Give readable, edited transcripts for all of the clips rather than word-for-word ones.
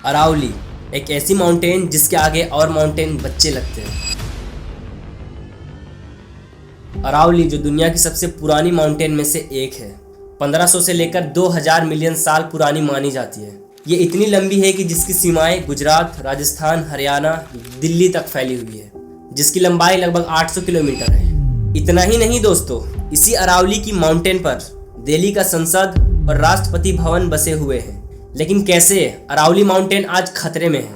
अरावली एक ऐसी माउंटेन जिसके आगे और माउंटेन बच्चे लगते हैं। अरावली जो दुनिया की सबसे पुरानी माउंटेन में से एक है, 1500 से लेकर 2000 मिलियन साल पुरानी मानी जाती है। ये इतनी लंबी है कि जिसकी सीमाएं गुजरात, राजस्थान, हरियाणा, दिल्ली तक फैली हुई है, जिसकी लंबाई लगभग 800 किलोमीटर है। इतना ही नहीं दोस्तों, इसी अरावली की माउंटेन पर दिल्ली का संसद और राष्ट्रपति भवन बसे हुए हैं। लेकिन कैसे अरावली माउंटेन आज खतरे में है?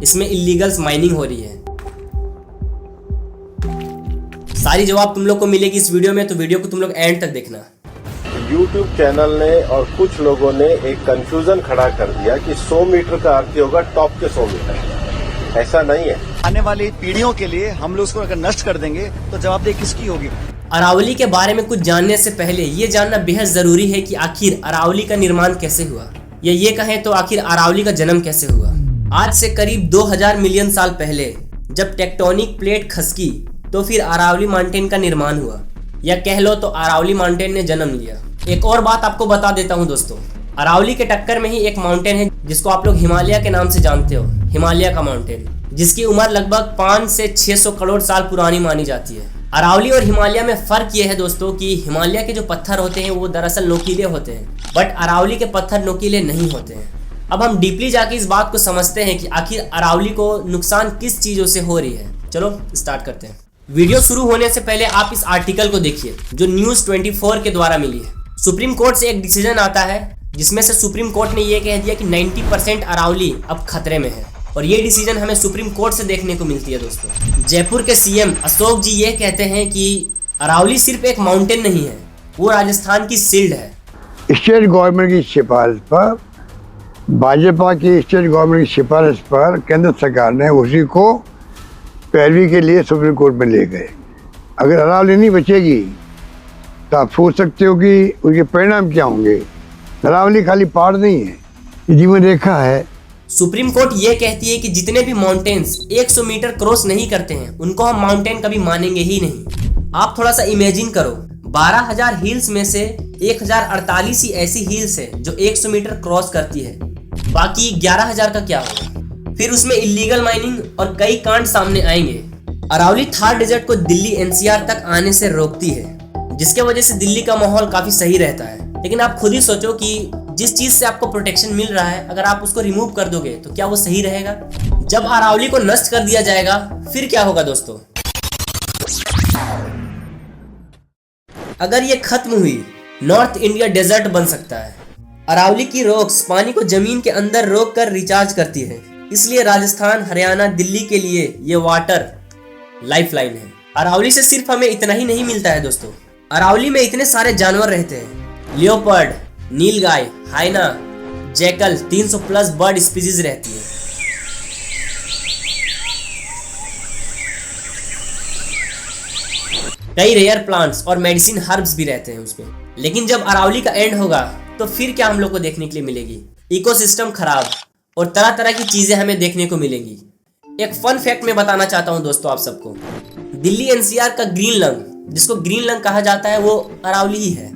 इसमें इल्लीगल माइनिंग हो रही है। सारी जवाब तुम लोग को मिलेगी इस वीडियो में, तो वीडियो को तुम लोग एंड तक देखना। YouTube चैनल ने और कुछ लोगों ने एक कंफ्यूजन खड़ा कर दिया कि 100 मीटर का अर्थ होगा टॉप के 100 मीटर। ऐसा नहीं है। आने वाली पीढ़ियों के लिए हम लोग उसको अगर नष्ट कर देंगे तो जवाबदेही किसकी होगी? अरावली के बारे में कुछ जानने से पहले ये जानना बेहद जरूरी है कि आखिर अरावली का निर्माण कैसे हुआ, या ये कहें तो आखिर अरावली का जन्म कैसे हुआ। आज से करीब 2000 मिलियन साल पहले जब टेक्टोनिक प्लेट खसकी तो फिर अरावली माउंटेन का निर्माण हुआ, या कह लो तो अरावली माउंटेन ने जन्म लिया। एक और बात आपको बता देता हूँ दोस्तों, अरावली के टक्कर में ही एक माउंटेन है जिसको आप लोग हिमालय के नाम से जानते हो, हिमालय का माउंटेन, जिसकी उम्र लगभग 5 से 600 करोड़ साल पुरानी मानी जाती है। अरावली और हिमालय में फर्क ये है दोस्तों कि हिमालय के जो पत्थर होते हैं वो दरअसल नोकीले होते हैं, बट अरावली के पत्थर नोकीले नहीं होते हैं। अब हम डीपली जाके इस बात को समझते हैं कि आखिर अरावली को नुकसान किस चीजों से हो रही है। चलो स्टार्ट करते हैं। वीडियो शुरू होने से पहले आप इस आर्टिकल को देखिए जो न्यूज़ 24 के द्वारा मिली है। सुप्रीम कोर्ट से एक डिसीजन आता है जिसमें से सुप्रीम कोर्ट ने यह कह दिया कि 90% अरावली अब खतरे में है, और ये डिसीजन हमें सुप्रीम कोर्ट से देखने को मिलती है दोस्तों। जयपुर के सीएम अशोक जी ये कहते हैं कि अरावली सिर्फ एक माउंटेन नहीं है, वो राजस्थान की शील्ड है। स्टेट गवर्नमेंट की सिफारिश पर, भाजपा की स्टेट गवर्नमेंट की सिफारिश पर केंद्र सरकार ने उसी को पैरवी के लिए सुप्रीम कोर्ट में ले गए। अगर अरावली नहीं बचेगी तो आप सोच सकते हो कि उनके परिणाम क्या होंगे। अरावली खाली पहाड़ नहीं है, ये जीवन रेखा है। सुप्रीम कोर्ट ये कहती है कि जितने भी माउंटेन्स 100 मीटर क्रॉस नहीं करते हैं उनको हम माउंटेन कभी मानेंगे ही नहीं। आप थोड़ा सा इमेजिन करो, 12,000 हिल्स में से 1048 ही ऐसी हिल्स है जो 100 मीटर क्रॉस करती है, बाकी 11,000 का क्या होगा? फिर उसमें इल्लीगल माइनिंग और कई कांड सामने आएंगे। अरावली थार डेजर्ट को दिल्ली एनसीआर तक आने से रोकती है, जिसके वजह से दिल्ली का माहौल काफी सही रहता है। लेकिन आप खुद ही सोचो कि जिस चीज से आपको प्रोटेक्शन मिल रहा है, अगर आप उसको रिमूव कर दोगे तो क्या वो सही रहेगा? जब अरावली को नष्ट कर दिया जाएगा फिर क्या होगा दोस्तों? अगर ये खत्म हुई, नॉर्थ इंडिया डेजर्ट बन सकता है। अरावली की रॉक्स पानी को जमीन के अंदर रोक कर रिचार्ज करती है, इसलिए राजस्थान, हरियाणा, दिल्ली के लिए ये वाटर लाइफलाइन है। अरावली से सिर्फ हमें इतना ही नहीं मिलता है दोस्तों, अरावली में इतने सारे जानवर रहते हैं। लियोपर्ड, नीलगाय, हाइना, जैकल, 300 प्लस बर्ड स्पीसीज रहती है। कई रेयर प्लांट्स और मेडिसिन हर्ब्स भी रहते हैं उसमें। लेकिन जब अरावली का एंड होगा तो फिर क्या हम लोग को देखने के लिए मिलेगी? इकोसिस्टम खराब और तरह तरह की चीजें हमें देखने को मिलेंगी। एक फन फैक्ट मैं बताना चाहता हूं दोस्तों आप सबको, दिल्ली एनसीआर का ग्रीन लंग, जिसको ग्रीन लंग कहा जाता है, वो अरावली ही है।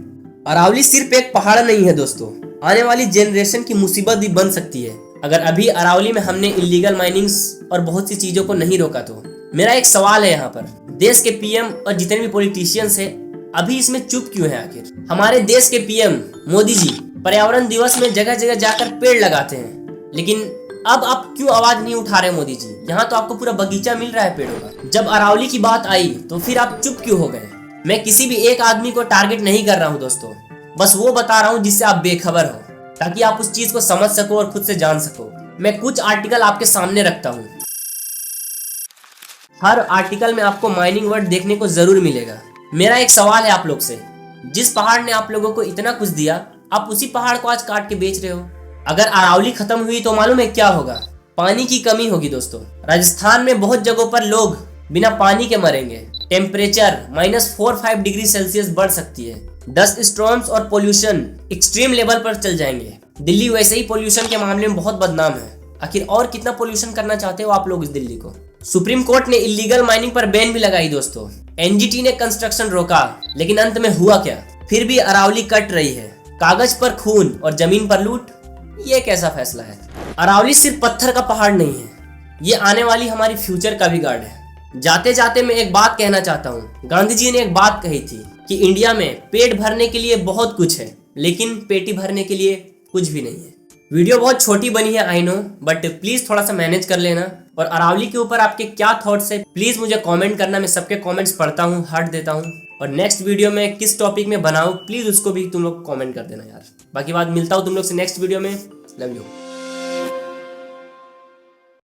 अरावली सिर्फ एक पहाड़ नहीं है दोस्तों, आने वाली जनरेशन की मुसीबत भी बन सकती है अगर अभी अरावली में हमने इलीगल माइनिंग्स और बहुत सी चीजों को नहीं रोका तो। मेरा एक सवाल है यहाँ पर, देश के पीएम और जितने भी पॉलिटिशियंस हैं अभी इसमें चुप क्यों है? आखिर हमारे देश के पीएम मोदी जी पर्यावरण दिवस में जगह जगह जाकर पेड़ लगाते हैं, लेकिन अब आप क्यों आवाज नहीं उठा रहे मोदी जी? यहाँ तो आपको पूरा बगीचा मिल रहा है पेड़ों का। जब अरावली की बात आई तो फिर आप चुप क्यों हो गए? मैं किसी भी एक आदमी को टारगेट नहीं कर रहा हूँ दोस्तों, बस वो बता रहा हूँ जिससे आप बेखबर हो, ताकि आप उस चीज को समझ सको और खुद से जान सको। मैं कुछ आर्टिकल आपके सामने रखता हूँ, हर आर्टिकल में आपको माइनिंग वर्ड देखने को जरूर मिलेगा। मेरा एक सवाल है आप लोग से, जिस पहाड़ ने आप लोगों को इतना कुछ दिया, आप उसी पहाड़ को आज काट के बेच रहे हो। अगर अरावली खत्म हुई तो मालूम है क्या होगा? पानी की कमी होगी दोस्तों। राजस्थान में बहुत जगहों पर लोग बिना पानी के मरेंगे। टेम्परेचर -4-5 डिग्री सेल्सियस बढ़ सकती है। डस्ट स्टॉर्म्स और पोल्यूशन एक्सट्रीम लेवल पर चल जाएंगे। दिल्ली वैसे ही पोल्यूशन के मामले में बहुत बदनाम है। आखिर और कितना पोल्यूशन करना चाहते हो आप लोग इस दिल्ली को? सुप्रीम कोर्ट ने इलीगल माइनिंग पर बैन भी लगाई दोस्तों। एनजीटी ने कंस्ट्रक्शन रोका, लेकिन अंत में हुआ क्या? फिर भी अरावली कट रही है। कागज पर खून और जमीन पर लूट, ये कैसा फैसला है? अरावली सिर्फ पत्थर का पहाड़ नहीं है, ये आने वाली हमारी फ्यूचर का भी गार्ड है। जाते जाते मैं एक बात कहना चाहता हूँ। गांधी जी ने एक बात कही थी कि इंडिया में पेट भरने के लिए बहुत कुछ है, लेकिन पेटी भरने के लिए कुछ भी नहीं है। वीडियो बहुत छोटी बनी है आई नो, बट प्लीज थोड़ा सा मैनेज कर लेना। और अरावली के ऊपर आपके क्या थॉट्स है प्लीज मुझे कमेंट करना, मैं सबके कमेंट्स पढ़ता हूँ, हार्ट देता हूँ। और नेक्स्ट वीडियो में किस टॉपिक में बनाऊँ प्लीज उसको भी तुम लोग कमेंट कर देना यार। बाकी बात मिलता हूँ तुम लोग से नेक्स्ट वीडियो में। Love you.